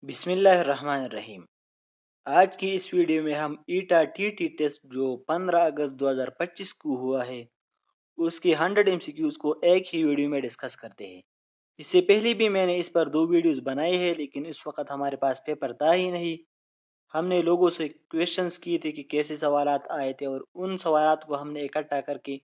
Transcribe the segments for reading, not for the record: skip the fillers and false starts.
बिस्मिल्लाहिर्रहमानिर्रहीम। आज की इस वीडियो में हम ईटा टीटी टेस्ट जो 15 अगस्त 2025 को हुआ है उसके 100 एमसीक्यूज को एक ही वीडियो में डिस्कस करते हैं। इससे पहले भी मैंने इस पर 2 वीडियोस बनाए हैं, लेकिन इस वक्त हमारे पास पेपर था ही नहीं। हमने लोगों से क्वेश्चंस किए थे कि कैसे सवालात आए थे और उन सवालात को हमने इकट्ठा करके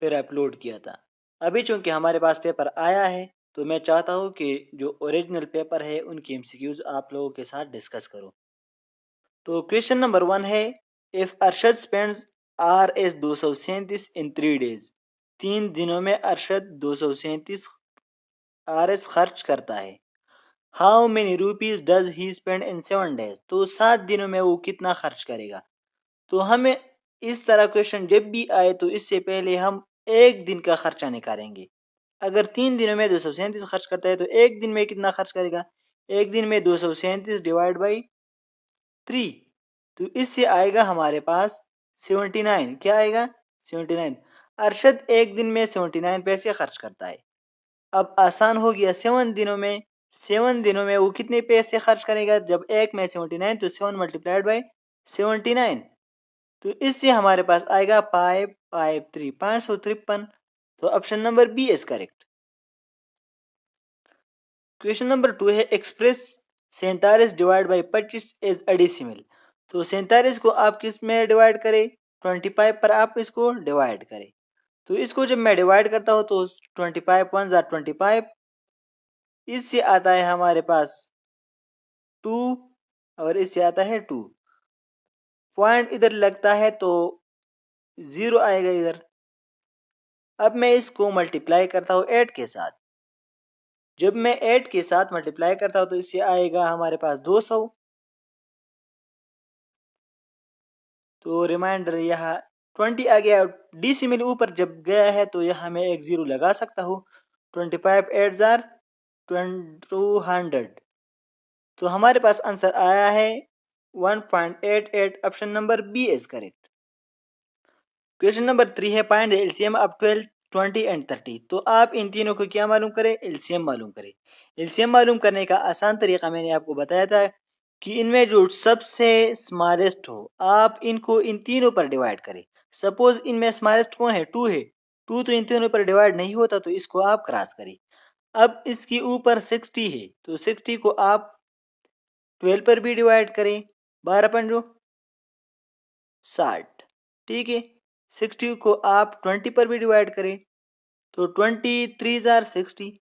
फिर अपलोड किया था। अभी चूंकि हमारे पास पेपर आया है तो मैं चाहता हूँ कि जो ओरिजिनल पेपर है उनकी एमसीक्यूज आप लोगों के साथ डिस्कस करूँ। तो क्वेश्चन नंबर 1 है, if Arshad spends RS 237 in 3 days. 3 दिनों में अरशद 237 RS खर्च करता है। How many rupees does he spend in 7 days. तो 7 दिनों में वो कितना खर्च करेगा। तो हमें इस तरह क्वेश्चन जब भी आए तो इससे पहले हम एक दिन का खर्चा निकालेंगे। अगर 3 दिनों में 237 खर्च करता है तो एक दिन में कितना खर्च करेगा। एक दिन में 237 डिवाइड बाई 3, तो इससे आएगा हमारे पास 79। क्या आएगा? 79। अरशद एक दिन में 79 पैसे खर्च करता है। अब आसान हो गया, 7 दिनों में वो कितने पैसे खर्च करेगा। जब एक में 79 तो 7 मल्टीप्लाइड बाई 79, तो इससे हमारे पास आएगा 553 553। तो option number B is correct. Question number 2 है, express 47 divide by 25 is a decimal. तो 47 को आप किस में डिवाइड करें? 25 पर आप इसको डिवाइड करें। तो इसको जब मैं डिवाइड करता हूँ तो 25 1 जार 25, इससे आता है हमारे पास 2 और इससे आता है 2। पॉइंट इधर लगता है तो 0 आएगा इधर। अब मैं इसको मल्टीप्लाई करता हूँ 8 के साथ। जब मैं 8 के साथ मल्टीप्लाई करता हूँ तो इससे आएगा हमारे पास 200। तो रिमाइंडर यहाँ 20 आ गया। डिसिमल ऊपर जब गया है तो यहाँ मैं एक 0 लगा सकता हूँ। 25 8 जार 200। तो हमारे पास आंसर आया है 1.88। Option number B is correct. Question number 3 है, find the LCM of 12 20 and 30। तो आप इन तीनों को क्या मालूम करें? एलसीएम मालूम करें। एलसीएम मालूम करने का आसान तरीका मैंने आपको बताया था कि इनमें जो सबसे स्मॉलेस्ट हो आप इनको इन तीनों पर डिवाइड करें। सपोज इनमें स्मॉलेस्ट कौन है? 2 है। 2 तो इन तीनों पर डिवाइड नहीं होता, तो इसको आप क्रॉस करें। अब इसके ऊपर 60 है तो 60 को आप 12 पर भी डिवाइड करें। 12 पंजो 60। ठीक है। 60 को आप 20 पर भी डिवाइड करें तो 23 जार 60।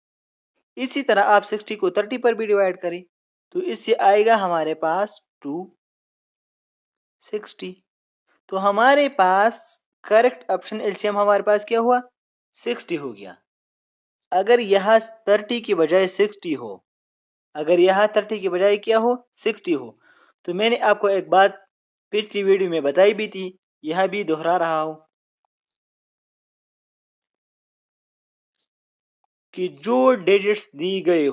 इसी तरह आप 60 को 30 पर भी डिवाइड करें तो इससे आएगा हमारे पास 260। तो हमारे पास करेक्ट ऑप्शन एलसीएम हमारे पास क्या हुआ? 60 हो गया। अगर यहाँ 30 की बजाय 60 हो, अगर यहाँ 30 की बजाय क्या हो? 60 हो, तो मैंने आपको एक बात पिछली वीडियो में बताई भी थी, यह भी दोहरा रहा हूं कि जो डिजिट्स दी गए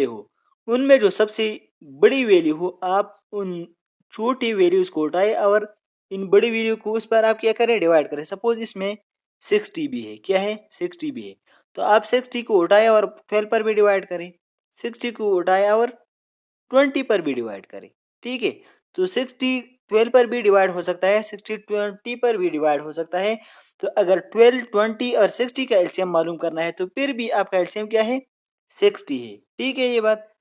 हो उनमें जो सबसे बड़ी वैल्यू हो आप उन छोटी वैल्यूज को उठाए और इन बड़ी वैल्यू को उस पर आप क्या करें? डिवाइड करें। सपोज इसमें 60 भी है। क्या है? 60 भी है। तो आप 60 को उठाए और 12 पर भी डिवाइड करें। 60 को उठाए और 20 पर भी डिवाइड करें। ठीक है। तो 60 12 पर भी डिवाइड हो सकता है, 60 20 पर भी डिवाइड हो सकता है। तो अगर 12 20 और 60 का एलसीएम मालूम करना है तो फिर भी आपका एलसीएम क्या है? 60 है। ठीक है ये बात।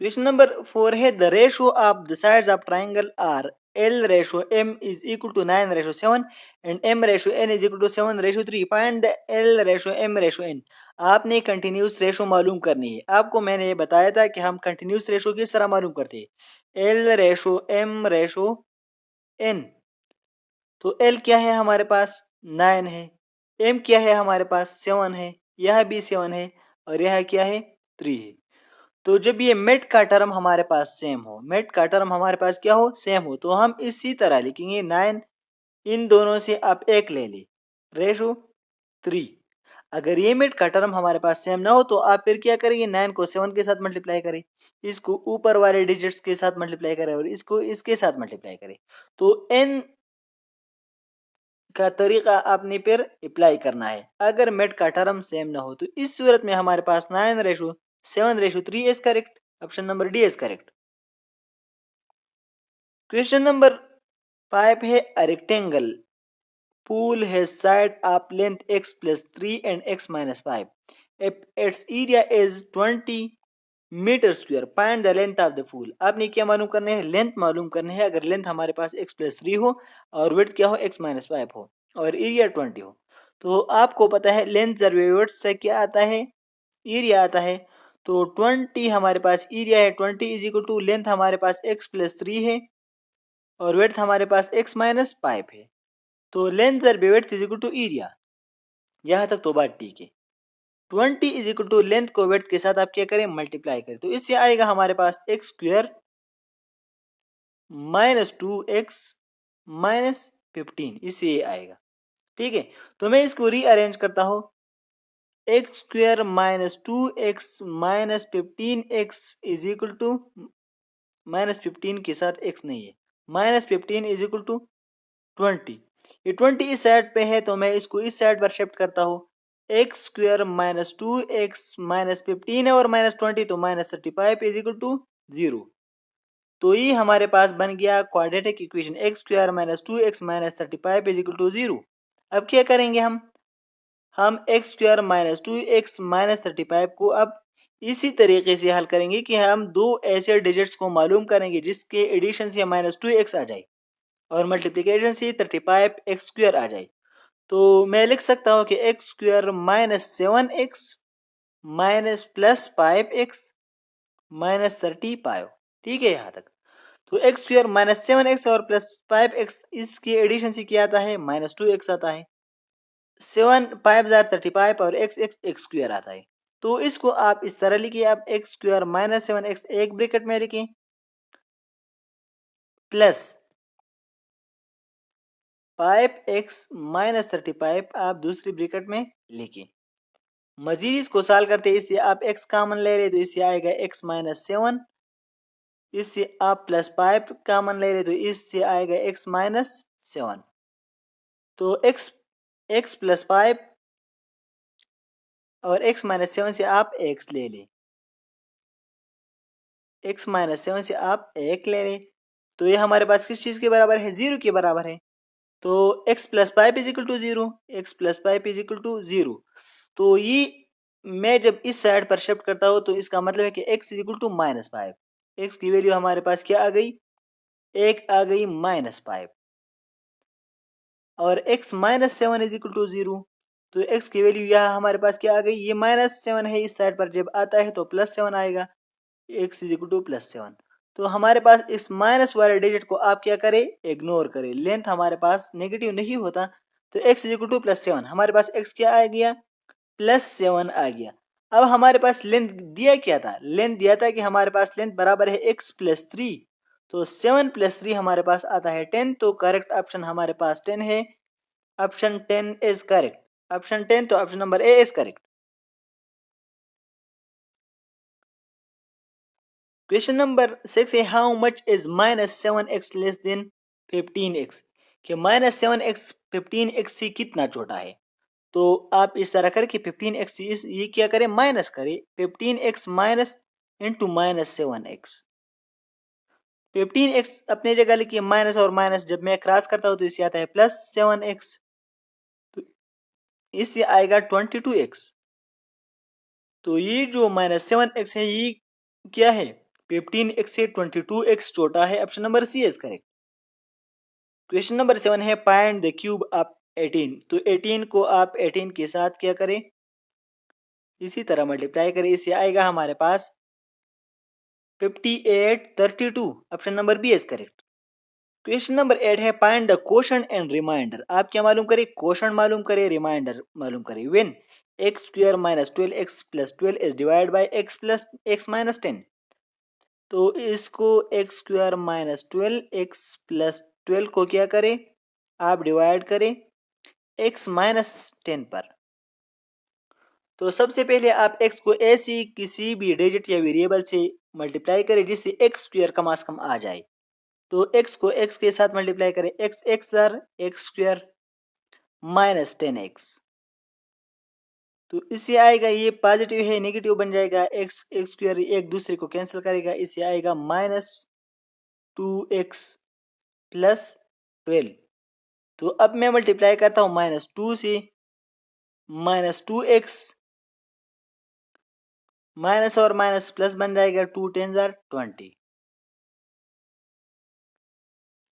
क्वेश्चन नंबर 4 है, the ratio of the sides of triangle are L ratio M is equal to 9 ratio 7 and M ratio N is equal to 7 ratio 3। Find the L ratio M ratio N। आपने continuous ratio मालूम करनी है। आपको मैंने ये बताया था कि हम कंटिन्यूस रेशो किस तरह मालूम करते हैं? L ratio M ratio N। तो L क्या है हमारे पास? 9 है। M क्या है हमारे पास? 7 है। यह भी 7 है और यह क्या है? 3 है। तो जब ये मेट का टर्म हमारे पास सेम हो, मेट का टर्म हमारे पास क्या हो? सेम हो, तो हम इसी तरह लिखेंगे 9। इन दोनों से आप एक ले ले रेशो 3। अगर ये मेट का टर्म हमारे पास सेम ना हो तो आप फिर क्या करेंगे? 9 को 7 के साथ मल्टीप्लाई करें, इसको ऊपर वाले डिजिट्स के साथ मल्टीप्लाई करें और इसको इसके साथ मल्टीप्लाई करें। तो n का तरीका आपने फिर अप्लाई करना है। अगर मेट का टर्म सेम ना हो तो इस सूरत में हमारे पास 9 ratio 7:3 is correct. Option number D is correct. Question number 5 है a rectangle pool has side of length x plus 3 and x minus 5. If its area is 20 metre square, find the length of the pool. आपने क्या मालूम करना है? Length मालूम करना है। अगर लेंथ हमारे पास x प्लस 3 हो और विड्थ क्या हो? x माइनस 5 हो और एरिया 20 हो, तो आपको पता है लेंथ जरवे विड्थ से क्या आता है? एरिया आता है। तो 20 हमारे पास एरिया है, 20 इज इक्वल टू लेंथ हमारे पास x प्लस 3 है और विड्थ हमारे पास x माइनस 5 है। तो लेंथ जरबे width is equal to area. यहाँ तक तो बात ठीक है। 20 इज इक्वल टू लेंथ को विड्थ के साथ आप क्या करें? मल्टीप्लाई करें। तो इससे आएगा हमारे पास x square minus 2x minus 15, इससे ये आएगा। ठीक है, तो मैं इसको रीअरेंज करता हूँ। X square minus 2x minus 15x is equal to minus 15 के साथ x नहीं है, माइनस 15 इज इक्वल टू 20। ये 20 इस साइड पे है तो मैं इसको इस साइड पर शिफ्ट करता हूँ। X square minus 2x minus 15 है और माइनस 20 तो माइनस 35 इज इक्वल टू 0। तो ये हमारे पास बन गया quadratic equation x square minus 2x minus 35 is equal to 0। अब क्या करेंगे हम x square minus 2x minus 35 को अब इसी तरीके से हल करेंगे कि हम दो ऐसे डिजिट्स को मालूम करेंगे जिसके एडिशन से माइनस 2x आ जाए और मल्टीप्लिकेशन से 35 एक्स स्क्वायर आ जाए। तो मैं लिख सकता हूँ कि x square minus 7x minus plus 5x minus 35। ठीक है यहाँ तक। तो एक्स स्क्वायर माइनस 7x और प्लस 5x इसके एडिशन से क्या आता है? माइनस 2x आता है। 7 5 35 और x x एक्स स्क्वायर आता है। तो इसको आप इस तरह लिखिए। आप एक्स स्क्वायर माइनस 7x एक ब्रैकेट में लिखें प्लस 5x माइनस 35 आप दूसरी ब्रैकेट में लिखें। मजीद इसको सॉल्व करते हैं। इससे आप x कॉमन ले रहे तो इससे आएगा x माइनस 7, इससे आप प्लस 5 कॉमन ले रहे तो इससे आएगा x माइनस 7। तो x प्लस 5 और x माइनस 7 से आप x ले लें, x माइनस 7 से आप 1 ले लें। तो ये हमारे पास किस चीज़ के बराबर है? 0 के बराबर है। तो x plus 5 is equal to 0, x plus 5 is equal to 0। तो ये मैं जब इस साइड पर शिफ्ट करता हूँ तो इसका मतलब है कि x is equal to minus 5। x की वैल्यू हमारे पास क्या आ गई? 1 आ गई माइनस 5 और x minus 7 is equal to 0। तो x की वैल्यू यहाँ हमारे पास क्या आ गई? ये माइनस 7 है, इस साइड पर जब आता है तो प्लस 7 आएगा। x is equal two plus 7। तो हमारे पास इस माइनस वाले डिजिट को आप क्या करें? इग्नोर करें। लेंथ हमारे पास नेगेटिव नहीं होता तो x is equal two plus 7। हमारे पास x क्या आ गया? प्लस 7 आ गया। अब हमारे पास लेंथ दिया क्या था? लेंथ दिया था कि हमारे पास लेंथ बराबर है x प्लस 3। तो 7 प्लस 3 हमारे पास आता है 10। तो करेक्ट ऑप्शन हमारे पास 10 है। Option 10 is correct. ऑप्शन 10 तो option number A is correct. Question number 6 है how much is minus 7x less than 15x। कि माइनस 7x 15x से कितना छोटा है? तो आप इस तरह करें कि 15x ये क्या करें? माइनस करें। 15x minus into minus 7x। 15x अपने जगह लिखिए, माइनस और माइनस जब मैं क्रॉस करता हूँ तो इससे आता है प्लस 7x। तो इससे आएगा 22x। तो ये जो माइनस 7x है ये क्या है? 15x से 22x छोटा है। Option number C is correct. Question number 7 है फाइंड द क्यूब ऑफ 18। तो 18 को आप 18 के साथ क्या करें? इसी तरह मल्टीप्लाई करें। इससे आएगा हमारे पास 5832। Option number B is correct. Question number 8 है find the quotient and remainder. आप क्या मालूम करें? क्वोशंट मालूम करें, रिमाइंडर मालूम करें। When x square minus 12x plus 12 is divide by x plus x minus 10। तो इसको x square minus 12x plus 12 को क्या करें? आप डिवाइड करें x माइनस 10 पर। तो सबसे पहले आप x को ऐसी किसी भी डिजिट या वेरिएबल से मल्टीप्लाई करें जिससे x स्क्वायर कम से कम आ जाए। तो x को x के साथ मल्टीप्लाई करें, x x sir x square minus 10x तो इससे आएगा, ये पॉजिटिव है नेगेटिव बन जाएगा, एक्स एक्स स्क्वायर एक दूसरे को कैंसिल करेगा, इससे आएगा -2x प्लस 12। तो अब मैं मल्टीप्लाई करता हूँ -2 से, -2x माइनस और माइनस प्लस बन जाएगा, 2 10 20।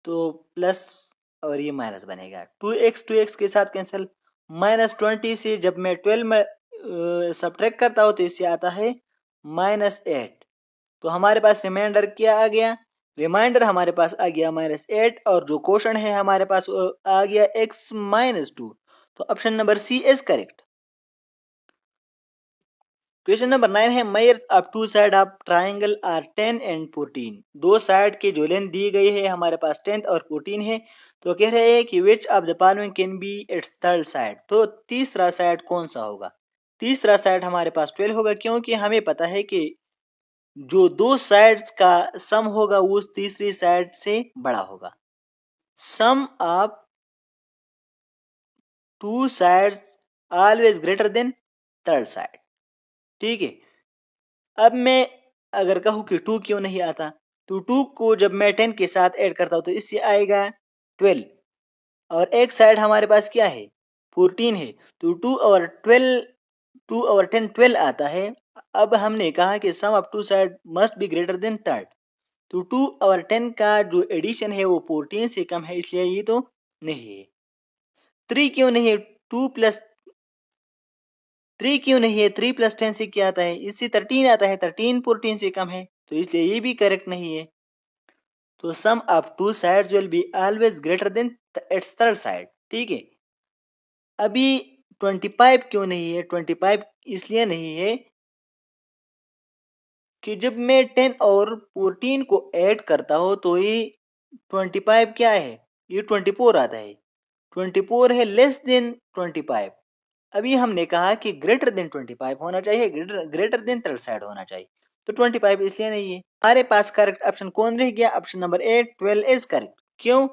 तो प्लस और ये माइनस बनेगा, 2x के साथ कैंसिल। -20 से जब मैं 12 में सब्ट्रैक्ट करता हूँ तो इससे आता है -8। तो हमारे पास रिमाइंडर क्या आ गया, रिमाइंडर हमारे पास आ गया -8, और जो क्वेश्चन है हमारे पास आ गया x-2। तो option number C is correct. Question number 9 है, measures of two side of triangle are 10 and 14। दो साइड की जो लेंथ दी गई है हमारे पास 10 और 14 है। तो कह रहे हैं कि विच of the following can be it's third side. तो तीसरा साइड कौन सा होगा। तीसरा साइड हमारे पास 12 होगा, क्योंकि हमें पता है कि जो दो साइड्स का सम होगा वो उस तीसरी साइड से बड़ा होगा। Sum of two sides always greater than third side. ठीक है। अब मैं अगर कहूँ कि 2 क्यों नहीं आता, तो 2 को जब मैं 10 के साथ ऐड करता हूँ तो इससे आएगा 12, और एक साइड हमारे पास क्या है 14 है। तो 2 और 10 12 आता है। अब हमने कहा कि sum of two side must be greater than third. तो 2 और 10 का जो एडिशन है वो 14 से कम है, इसलिए ये तो नहीं है। 3 क्यों नहीं है, 2 प्लस 3 क्यों नहीं है, 3 प्लस 10 से क्या आता है, इससे 13 आता है, 13 14 से कम है, तो इसलिए ये भी करेक्ट नहीं है। तो sum of two sides will be always greater than its third side. ठीक है। अभी 25 क्यों नहीं है, 25 इसलिए नहीं है कि जब मैं 10 और 14 को ऐड करता हूँ तो ये 25 क्या है, ये 24 आता है। 24 है लेस देन 25। अभी हमने कहा कि ग्रेटर देन 25 होना चाहिए, ग्रेटर देन थर्ड साइड होना चाहिए। तो 25 इसलिए नहीं है। हमारे पास करेक्ट ऑप्शन कौन रह गया, option number A 12 is correct. क्यों,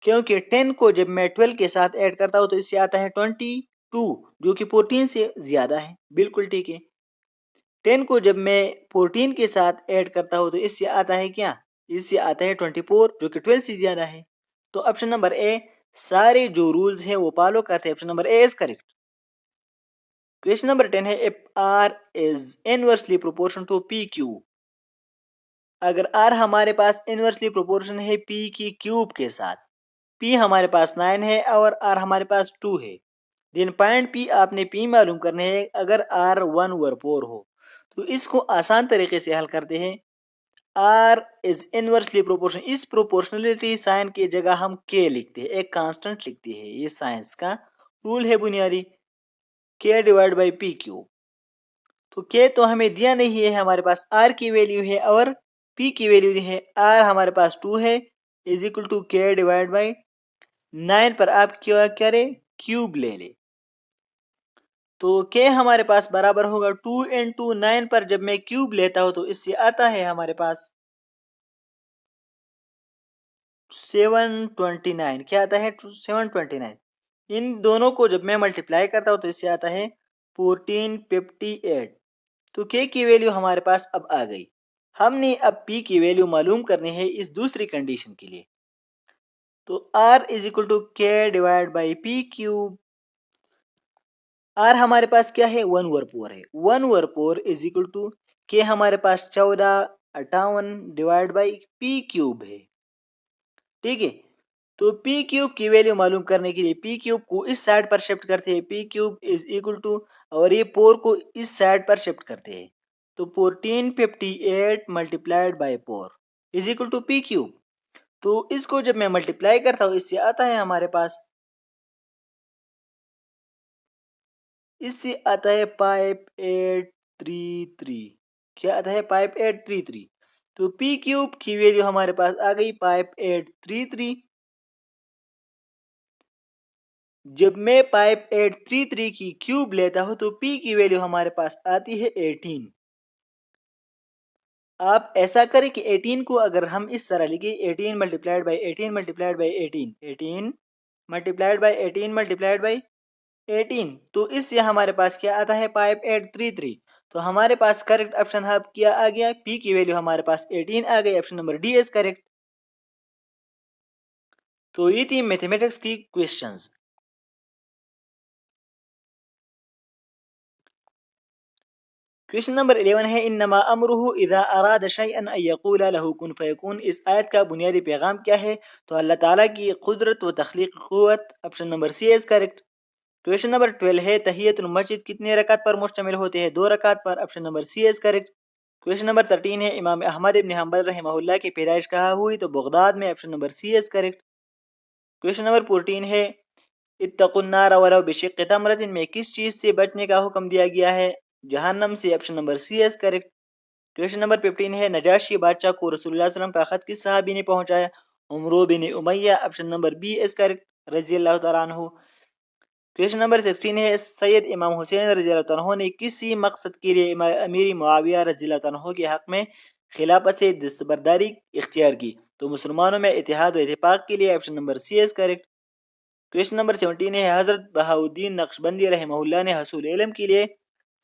क्योंकि 10 को जब मैं 12 के साथ ऐड करता हूँ तो इससे आता है 22, जो कि 14 से ज्यादा है। बिल्कुल ठीक है। 10 को जब मैं 14 के साथ ऐड करता हूँ तो इससे आता है क्या, इससे आता है 24, जो कि 12 से ज्यादा है। तो ऑप्शन नंबर ए सारे जो रूल्स हैं वो फॉलो करते हैं, option number A is correct. Question number 10 है, if R is inversely proportion to P Q. अगर आर हमारे पास इनवर्सली प्रोपोर्शन है पी की क्यूब के साथ, पी हमारे पास 9 है और आर हमारे पास 2 है, देन पॉइंट पी आपने पी मालूम करने हैं अगर आर 1/4 हो। तो इसको आसान तरीके से हल करते हैं। आर इज इनवर्सली प्रोपोर्शन, इस प्रोपोर्शनलिटी साइन की जगह हम के लिखते हैं, एक कांस्टेंट लिखते हैं। ये साइंस का रूल है बुनियादी, के डिवाइड बाई पी क्यूब। तो के तो हमें दिया नहीं है, हमारे पास आर की वैल्यू है और पी की वैल्यू दी है। आर हमारे पास 2 है, is equal to K divide by 9 पर आप क्या करें, क्यूब ले ले। तो के हमारे पास बराबर होगा 2 इंटू 9 पर जब मैं क्यूब लेता हूं तो इससे आता है हमारे पास 729। क्या आता है 729। इन दोनों को जब मैं मल्टीप्लाई करता हूं तो इससे आता है 1458। तो के की वैल्यू हमारे पास अब आ गई। हमने अब पी की वैल्यू मालूम करनी है इस दूसरी कंडीशन के लिए। तो R is equal to K divide by P cube. R हमारे पास क्या है 1/4 है, 1/4 इज इक्वल टू के हमारे पास 1458 डिवाइड बाई पी क्यूब है। ठीक है। तो पी क्यूब की वैल्यू मालूम करने के लिए पी क्यूब को इस साइड पर शिफ्ट करते हैं, P cube is equal to, और ये 4 को इस साइड पर शिफ्ट करते हैं। तो 1458 multiplied by 4 is equal to P cube. तो इसको जब मैं मल्टीप्लाई करता हूँ इससे आता है हमारे पास, इससे आता है 5833। क्या आता है 5833। तो पी क्यूब की वैल्यू हमारे पास आ गई 5833। जब मैं 5833 की क्यूब लेता हूं तो पी की वैल्यू हमारे पास आती है 18। आप ऐसा करें कि 18 को अगर हम इस तरह लिखे 18 multiplied by 18 multiplied by 18, 18 multiplied by 18 multiplied by 18। तो इससे हमारे पास क्या आता है 5833। तो हमारे पास करेक्ट ऑप्शन अब क्या आ गया, पी की वैल्यू हमारे पास 18 आ गई। Option number D is correct. तो ये थी मैथमेटिक्स की क्वेश्चंस। क्वेश्चन नंबर 11 है इन्नमा अमरुहु इज़ा अराद शैअन अन यक़ूला लहू कुन फ़यकून। इस आयत का बुनियादी पैगाम क्या है? तो अल्लाह ताला की कुदरत व तख्लीक क़ुव्वत। Option number C is correct. Question number 12 है तहियतुल मस्जिद कितने रकात पर मुश्तमिल होते हैं? 2 रकात पर। Option number C is correct. Question number 13 है इमाम अहमद इब्न हम्बल रहमहुल्लाह की पैदाइश कहाँ हुई? तो बगदाद में। Option number C is correct. Question number 14 है इत्तकुन्नार वलौ बिशिक्कि तमरतिन में किस चीज़ से बचने का हुक्म दिया गया है? जहन्नम से। Option number C is correct. Question number 15 है नजाशी बादशाह को रसूलुल्लाह सल्लल्लाहु अलैहि वसल्लम का खत किस सहाबी ने पहुंचाया? Amr bin Umayya. Option number B is correct, रजी अल्लाह तआला अन्हु। क्वेश्चन नंबर 16 है सैयद इमाम हुसैन रजी अल्लाह तआला अन्हु ने किसी मकसद के लिए अमीरी मुआविया रजी अल्लाह तआला अन्हु के हक में खिलाफत से दस्तबरदारी इख्तियार की? तो मुसलमानों में इतिहाद व इत्तेफाक के लिए। Option number C is correct. Question number 17 है हजरत बहाउद्दीन नक्शबंदी रहमहुल्लाह ने हसूल इल्म के लिए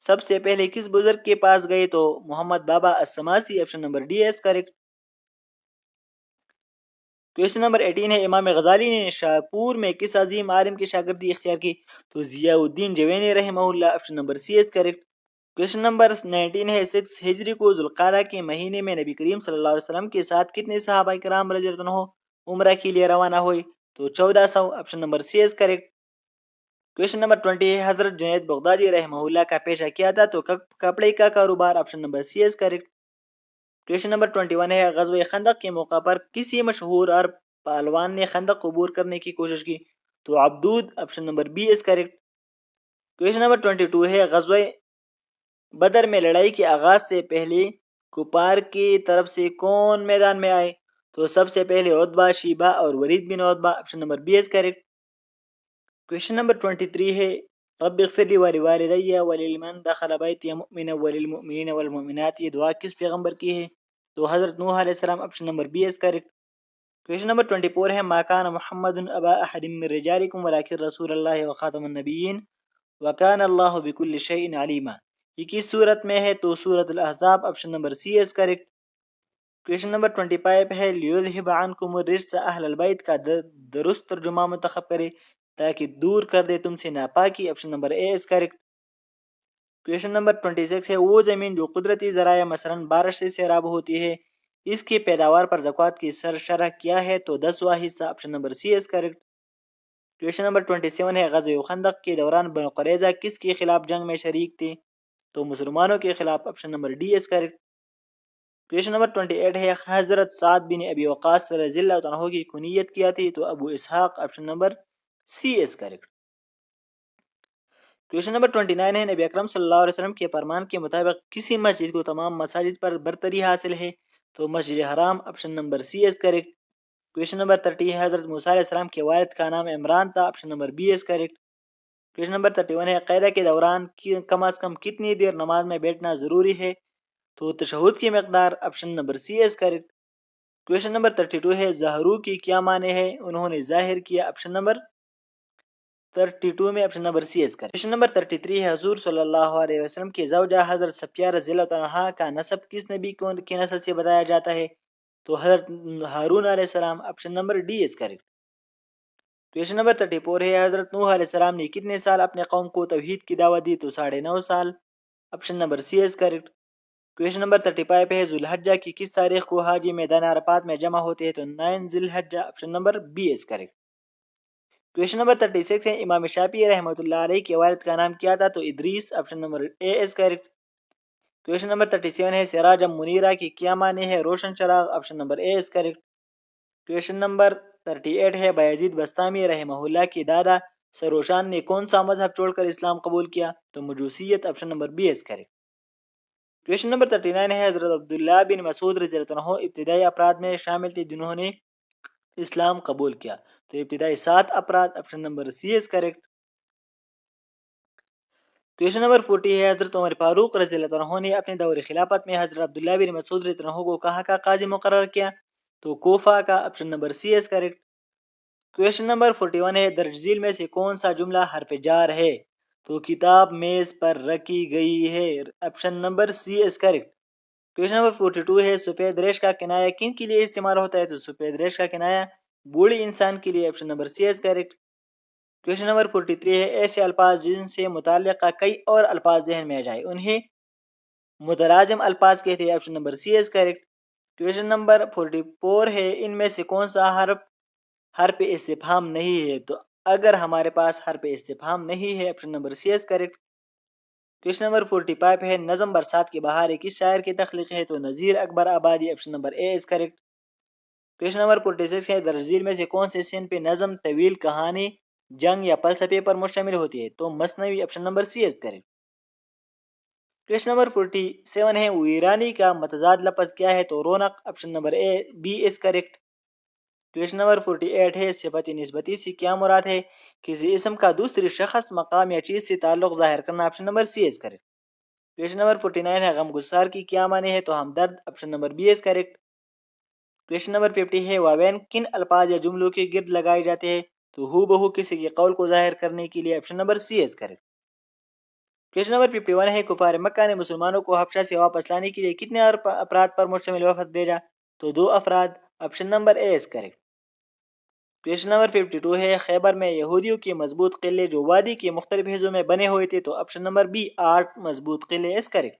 सबसे पहले किस बुजुर्ग के पास गए? तो Muhammad Baba Assammasi. Option number D is correct. Question number 18 है इमाम गजाली ने शाहपुर में किस अजीम आलिम की शागिर्दी इख्तियार की? तो जियाउद्दीन जवैनी रहमहुल्लाह। Option number C is correct. Question number 19 है 6 हिजरी को जुल्कादा के महीने में नबी करीम सल्लल्लाहु अलैहि वसल्लम के साथ कितने सहाबा किराम रज़ी अल्लाह अन्हुम उम्रा के लिए रवाना हुए? तो 1400। Option number C is correct. Question number 20 है हजरत जुनैद बगदादी रहमहुल्लाह का पेशा क्या था? तो कपड़े का कारोबार। Option number C is correct. Question number 21 है ग़ज़वे खंदक के मौका पर किसी मशहूर अरब पहलवान ने खंदक अबूर करने की कोशिश की? तो अब्दूद। Option number B is correct. Question number 22 है ग़ज़वे बदर में लड़ाई के आगाज से पहले कुपार की तरफ से कौन मैदान में आए? तो सबसे पहले उतबा, शीबा और वलीद बिन उतबा। Option number B is correct. Question number 23 है रब्बि इग़फिरली वलिवालिदैया वलिमन दखल बैतिया मुमिना वलिलमुमिनीन वलमुमिनात। ये दुआ किस पैगंबर की है? तो हजरत नूह अलैहिस्सलाम। Option number B is correct. Question number 24 है मा कान मुहम्मदुन अबा अहदिम मिन रिजालिकुम वलाकिन रसूलुल्लाह व खातमुन नबिय्यीन व कान अल्लाहु बिकुल्लि शैइन अलीमा। ये किस सूरत में है? तो सूरत अल अहज़ाब। Option number C is correct. Question number 25 है लियुज़हिब अन्कुम रिज्स अहलल बैत का दुरुस्त तर्जुमा मुंतखब करे ताकि दूर कर दे तुमसे नापाकी। Option number A is correct. Question number 26 है वो ज़मीन जो कुदरती ज़राया मसलन बारिश से सैराब होती है इसकी पैदावार पर ज़कात की शरह क्या है? तो 10वां हिस्सा। Option number C is correct. Question number 27 है ग़ज़वे खंदक के दौरान बनु क़ुरैज़ा किसके खिलाफ जंग में शरीक थे? तो मुसलमानों के खिलाफ। Option number D is correct. Question number 28 है हजरत साद बिन अबी वक़ास रज़ियल्लाहु तआला अन्हु की कुनियत क्या थी? तो अबू इसहाक। Option number C is correct. Question number 29 है नबी अकरम सल्लल्लाहु अलैहि वसल्लम के फरमान के मुताबिक किसी मस्जिद को तमाम मसाजिद पर बरतरी हासिल है? तो मस्जिद हराम। Option number C is correct. Question number 30 है हजरत मूसा अलैहिस्सलाम के वालिद का नाम इमरान था। Option number B is correct. Question number 31 है क़ैदा के दौरान कम अज़ कम कितनी देर नमाज में बैठना ज़रूरी है? तो तशहुद की मकदार। Option number C is correct. Question number 32 है ज़हरू की क्या माने है? उन्होंने जाहिर किया। ऑप्शन नंबर 32 में option number C is correct. Question number 33 है हुजूर सल्लल्लाहु अलैहि वसल्लम की ज़ौजा हजरत सफिया रज़ियल्लाहु तआला अन्हा का नसब किस नबी को के नस्ल से बताया जाता है? तो हजरत हारून अलैहिस्सलाम। Option number D is correct. Question number 34 है हजरत नूह अलैहिस्सलाम ने कितने साल अपने कौम को तौहीद की दावत दी? तो 9.5 साल। Option number C is correct. Question number 35 है जुल्हज्जा की किस तारीख को हाजी मैदान अरफात में जमा होते हैं? तो 9 जिल्हज्जा। Option number B is correct. Question number 36 है इमाम शाफी रहमतुल्लाह अलैह के वालिद का नाम क्या था? तो इदरीस। Option number A is correct. Question number 37 है सिराज मुनीरा की क्या माने है? रोशन चराग। Option number A is correct. Question number 38 है बायजीद बस्तामी रहमहुल्लाह की दादा सरोशान ने कौन सा मजहब छोड़कर इस्लाम कबूल किया? तो मजूसियत। Option number B is correct. Question number 39 है हजरत अब्दुल्ला बिन मसूद रज़ियल्लाहु अन्हु इब्तिदाई अपराध में शामिल थे जिन्होंने इस्लाम कबूल किया? तो इब्तिदाई 7 अपराध। Option number C is correct. Question number 40 है हजरत उमर फारूक रज़ियल्लाहु अन्हु ने अपने दौर खिलाफत में हजरत अब्दुल्ला बिन मसूद रज़ियल्लाहु अन्हु को कहाँ का काजी मुकर्रर किया? तो कोफा का। Option number C is correct. Question number 41 है, दरअसल में से कौन सा जुमला हरफ जार है? तो किताब मेज पर रखी गई है, option number C is correct. Question number 42 है, सफेद रेश का किनाया किन के लिए इस्तेमाल होता है? तो सफेद रेश का किनाया बूढ़े इंसान के लिए, option number C is correct. Question number 43 है, ऐसे अल्फाज जिनसे मुताल्लिक़ कई और अल्फाज जहन में आ जाए उन्हें मुतराजम अल्फाज कहते हैं, option number C is correct. Question number 44 है, इनमें से कौन सा हर्फ इस्तिफहाम नहीं है? तो अगर हमारे पास हर्फ इस्तिफहाम नहीं है, option number C is correct. Question number 45 है, नज़म बरसात के बहार किस शायर की तख्लीक है? तो नज़ीर अकबर आबादी, option number A is correct. Question number 46 है, दरअसल में से कौन से सिन पे नज़म तवील कहानी जंग या फलसफे पर मुश्तमिल होती है? तो मसनवी, option number C is correct. Question number 47 है, वीरानी का मतजाद लफ्ज क्या है? तो रौनक, option number A B is correct. Question number 48 है, सिफत निस्बती से क्या मुराद है? किसी इसम का दूसरी शख्स मकाम या चीज से ताल्लुक जाहिर करना, option number C is correct. Question number 49 है, गम गुस्सार की क्या माने है? तो हमदर्द, option number B is correct. Question number 50 है, वावेन किन अल्फाज या जुमलों के गिर्द लगाए जाते हैं? तो हु बहु किसी के कौल को जाहिर करने के लिए, option number C is correct. Question number 51 है, कुफार मक्का ने मुसलमानों को हबशा से वापस लाने के लिए कितने अफराद पर मुश्तमिल वफद भेजा? तो 2 अफराद, option number A is correct. Question number 52 है, खैबर में यहूदियों के मजबूत किले जो वादी के मुख्तलिफ हिस्सों में बने हुए थे? तो ऑप्शन नंबर बी 8 मजबूत किले इज करेक्ट।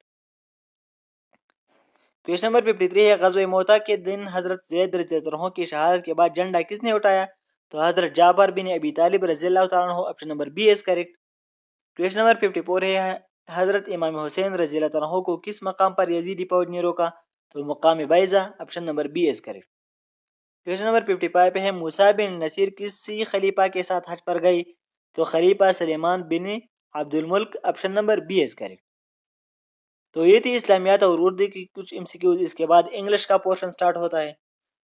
क्वेश्चन नंबर 53 है, ग़ज़वे मोता के दिन हजरत ज़ैद रज़ियल्लाहु अन्हु की शहादत के बाद झंडा किसने उठाया? तो हजरत जाबर बिन अबी तालिब रज़ियल्लाहु ताला अन्हु, option number B is correct. Question number 54 है, हजरत इमाम हुसैन रज़ियल्लाहु ताला अन्हु को किस मकाम पर यजीदी फौज ने रोका? तो मकाम बैज़ा, option number B is correct. Question number 55 है, मूसा बिन नसीर किसी खलीफा के साथ हज पर गई? तो खलीफा सलेमान बिन अब्दुल मुल्क, option number B is correct. तो ये थी इस्लामियात और उर्दू की कुछ एमसीक्यूज। इसके बाद इंग्लिश का पोर्शन स्टार्ट होता है।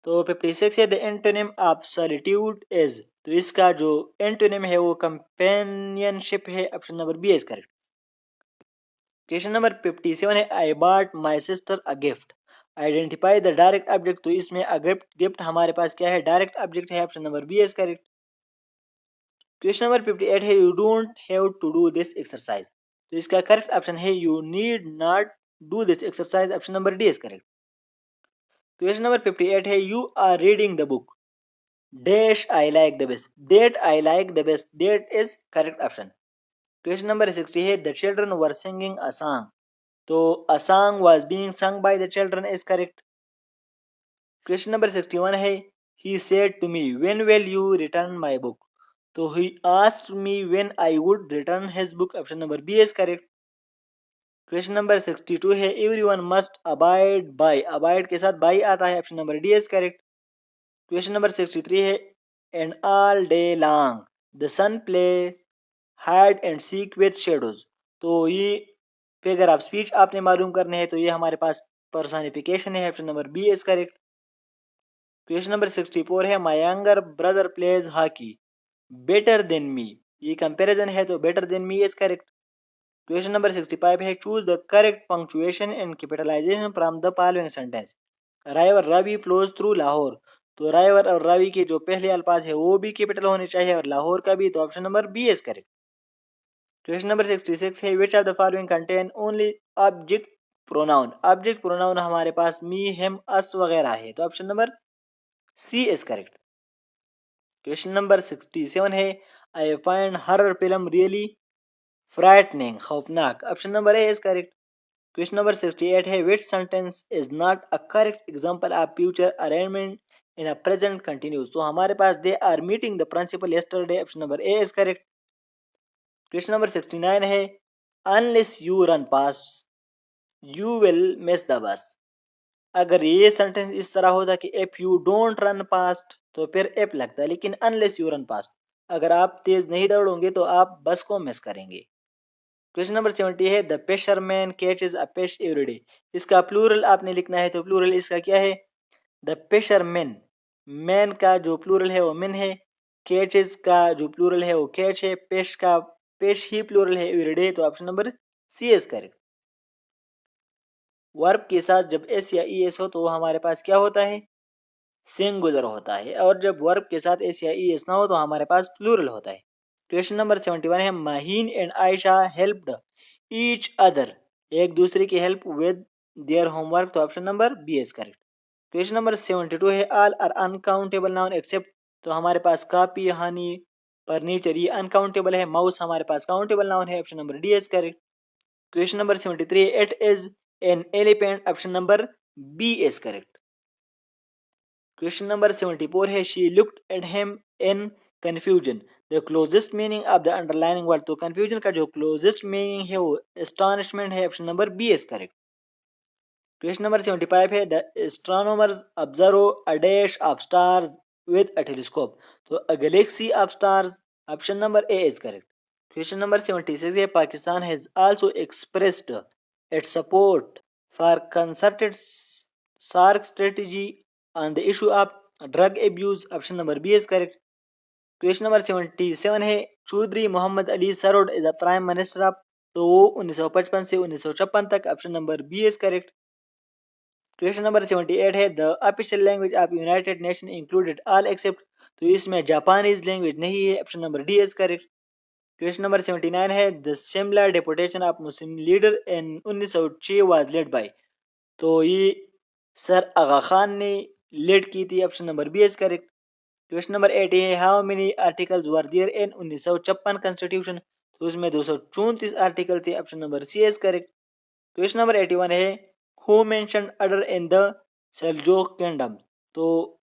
तो 56 है, the antonym of solitude is? तो इसका जो एंटोनिम है वो कंपेनियनशिप है, option number B is correct. Question number 57 है, I bought my sister a gift, identify the direct object. तो इसमें अ गिफ्ट हमारे पास क्या है? डायरेक्ट ऑब्जेक्ट है, option number B is correct. Question number 58 है, you don't have to do this exercise. तो इसका करेक्ट ऑप्शन है you need not do this exercise, option number D is correct. Question number 58 है, you are reading the book dash I like the best, that I like the best, that is correct option. Question number 60 है, the children were singing a song. तो a song was being sung by the children is correct. Question number 61 है, he said to me when will you return my book. तो he asked me when I would return his book, option number B is correct. Question number 62 है, everyone must abide by, abide के साथ by आता है, option number D is correct. Question number 63 है, and all day long the sun plays hide and seek with shadows. तो ये figure of speech आपने मालूम करने हैं, तो ये हमारे पास पर्सनिफिकेशन है, option number B is correct. Question number 64 है, my younger brother plays hockey better than me. ये कंपैरिजन है, तो better than me is correct. Question number 65 है, choose the correct punctuation and capitalisation from the following sentence. River Ravi flows through Lahore. तो river और रावी के जो पहले अल्फाज है वो भी कैपिटल होने चाहिए और लाहौर का भी, तो option number B is correct. Question number 66 है, which of the following contain only object pronoun. Object pronoun हमारे पास मी, हिम, अस वगैरह है, तो option number C is correct. Question number 67 है, I find her film really frightening, खौफनाक, option number A is correct. Question number 68 है, which sentence is not a correct example of future arrangement in a present continuous. तो हमारे पास they are meeting the principal yesterday, option number A is correct. Question number 69 है, unless you run past you will miss the bus. अगर ये sentence इस तरह होता कि if you don't run past, तो फिर इफ लगता है, लेकिन अनलेस यू रन पास्ट, अगर आप तेज नहीं दौड़ोगे तो आप बस को मिस करेंगे। क्वेश्चन नंबर 70 है, the fisherman catches a fish every day. इसका प्लूरल आपने लिखना है, तो प्लूरल इसका क्या है? द फिशरमैन, मैन का जो प्लूरल है वो मिन है, कैचेज का जो प्लूरल है वो कैच है, फिश का फिश ही प्लूरल है एवरी डे, तो option number C is correct. Verb के साथ जब एस या ई एस हो तो हमारे पास क्या होता है? सिंगुलर होता है, और जब वर्ब के साथ एस या ई एस ना हो तो हमारे पास प्लूरल होता है। क्वेश्चन नंबर 71 है, Maheen and Ayesha helped each other, एक दूसरे की हेल्प विद देयर होमवर्क, तो option number B is correct. Question number 72 है, all are uncountable noun except, तो हमारे पास कापी, हनी, फर्नीचर ये अनकाउंटेबल है। माउस हमारे पास काउंटेबल नाउन है, option number D is correct. Question number 73 है, it is an elephant, option number B is correct. Question number 74 है, she looked at him in confusion, the closest meaning of the underlining word, तो confusion का जो closest meaning है वो astonishment है, option number B is correct. Question number 75 है, the astronomers observe a dash of stars with a telescope, तो a galaxy of stars, option number A is correct. Question number 76 है, Pakistan has also expressed its support for concerted SAARC strategy on the issue of drug abuse, option number B is correct. Question number 77 है, Chaudhry Mohammad Ali served as a prime minister of, तो वो 1955 से 1956 तक, option number B is correct. Question number 78 है, the official language of United Nation included all except, तो इसमें Japanese language नहीं है, option number D is correct. Question number 79 है, the Shimla deputation of Muslim leader in 1906 was led by, तो ये sir Aga Khan ने lead की थी, option number B is correct. Question number 80 है, how many articles were there in 1956 constitution, तो उसमें 234 article थे, option number C is correct. Question number 81 है, who mention order in the Seljuk kingdom, तो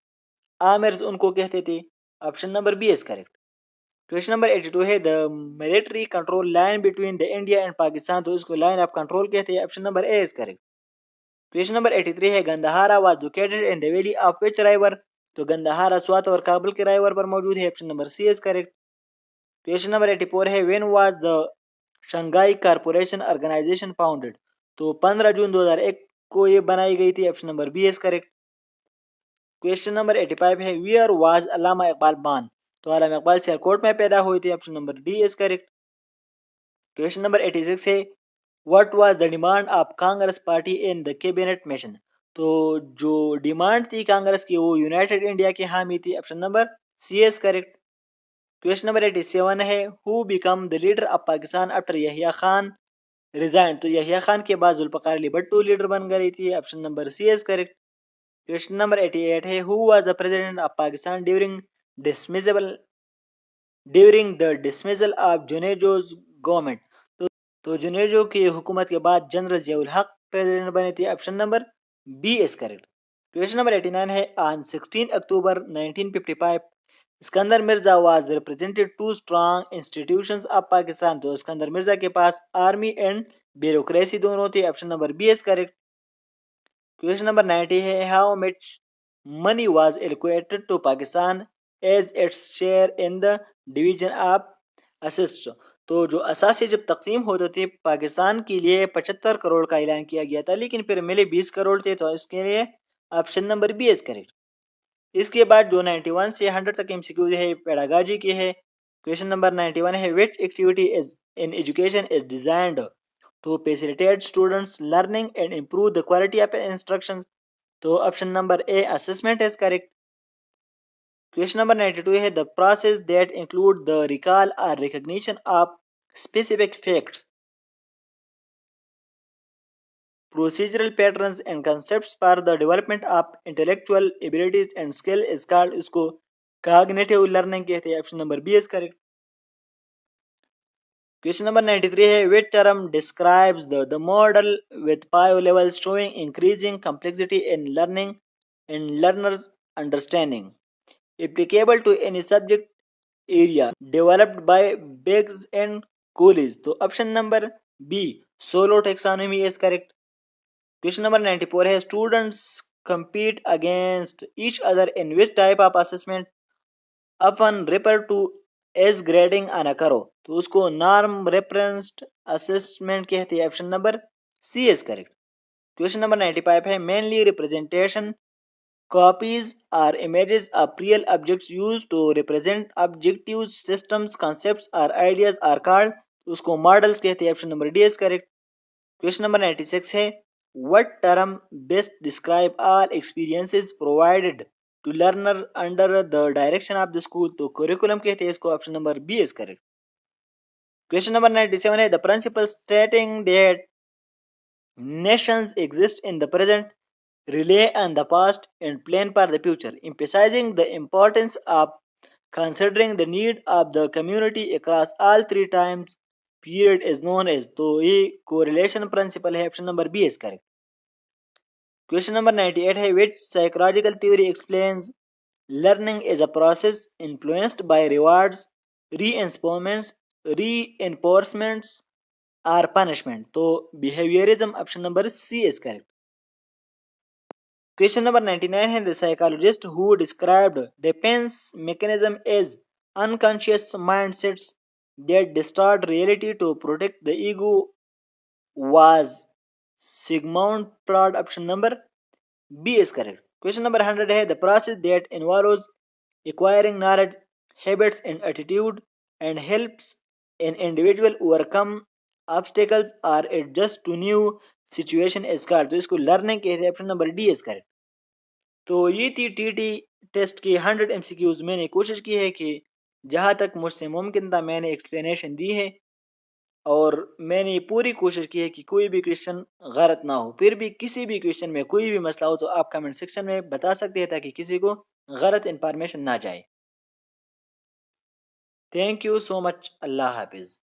आमिर उनको कहते थे, option number B is correct. Question number 82 है, the military control line between the India and Pakistan, तो इसको लाइन ऑफ कंट्रोल कहते हैं, option number A is correct. Question number 83 है, Gandhara was located in the valley of which river, तो गंदहारा स्वात और काबुल के river पर मौजूद है, option number C is correct. Question number 84 है, when was the Shanghai corporation organization founded, तो 15 जून 2001 को ये बनाई गई थी, option number B is correct. Question number 85 है, where was Allama Iqbal born, तो अल्लामा इकबाल सियालकोट में पैदा हुए थे, option number D is correct. Question number 86 है, what was the demand of Congress party in the cabinet mission, तो जो डिमांड थी कांग्रेस की वो यूनाइटेड इंडिया की हामी थी, option number C is correct. Question number 87 है, who become the leader of Pakistan after Yahya Khan resign, तो यहिया खान के बाद जुल्फकार अली भट्टो लीडर बन गई थी, option number C is correct. Question number 88 है, who was the president of Pakistan dismissable during the dismissal of Junejo's government, तो जुनेजो की हुकूमत के बाद जनरल जियाउल हक प्रेसिडेंट बने थे, option number B is correct. Question number 89 है, on 16 October 1955 Sikandar Mirza was represented two strong institutions of Pakistan, तो सिकंदर मिर्जा के पास आर्मी एंड ब्यूरोक्रेसी दोनों थे, option number B is correct. Question number 90 है, how much money was allocated to Pakistan as its share in the division of assets, तो जो असासे जब तकसीम होते थे पाकिस्तान के लिए 75 करोड़ का ऐलान किया गया था, लेकिन फिर मिले 20 करोड़ थे, तो इसके लिए option number B is correct. इसके बाद जो 91 से 100 तक एमसीक्यू है पेडागाजी की है। क्वेश्चन नंबर 91 है, which activity is in education is designed to facilitate students learning and improve the quality of instruction, तो option number A assessment is correct. Question number 92 है, the process that include the recall or recognition of specific facts procedural patterns and concepts for the development of intellectual abilities and skill is called इसको cognitive learning कहते हैं, option number B is correct. Question number 93 है, which term describes the model with 5 levels showing increasing complexity in learning and learners understanding applicable to any subject area developed by Biggs and Coolidge, तो option number B SOLO taxonomy is correct. Question number 94 है, students compete against each other in which type of assessment often referred to as grading on a curve, तो उसको norm referenced assessment कहते हैं, option number C is correct. Question number 95 है, mainly representation copies or images of real objects used to represent objective systems concepts or ideas are called, उसको models कहते हैं, option number D is correct. Question number 96 है, what term best describe all experiences provided to learner under the direction of the school, तो curriculum कहते हैं इसको, option number B is correct. Question number 97 है the principle stating that nations exist in the present, rely on the past and plan for the future, emphasizing the importance of considering the need of the community across all three times period is known as, तो ये correlation principle है, option number B is correct. Question number 98 है which psychological theory explains learning is a process influenced by rewards, reinforcements or punishment, तो behaviorism, option number C is correct. Question number 99 है the psychologist who described defence mechanism as unconscious mindsets that distort reality to protect the ego was Sigmund Freud, option number B is correct. Question number 100 है the process that involves acquiring knowledge, habits and attitude and helps an individual overcome obstacles or adjust to new situation is called, तो इसको learning कहते हैं, option number D is correct. तो ये थी TT test की 100 MCQs. मैंने कोशिश की है कि जहाँ तक मुझसे मुमकिन था मैंने एक्सप्लेनेशन दी है और मैंने पूरी कोशिश की है कि कोई भी क्वेश्चन गलत ना हो। फिर भी किसी भी क्वेश्चन में कोई भी मसला हो तो आप कमेंट सेक्शन में बता सकते हैं ताकि किसी को गलत इंफॉर्मेशन ना जाए। Thank you so much. अल्लाह हाफिज़।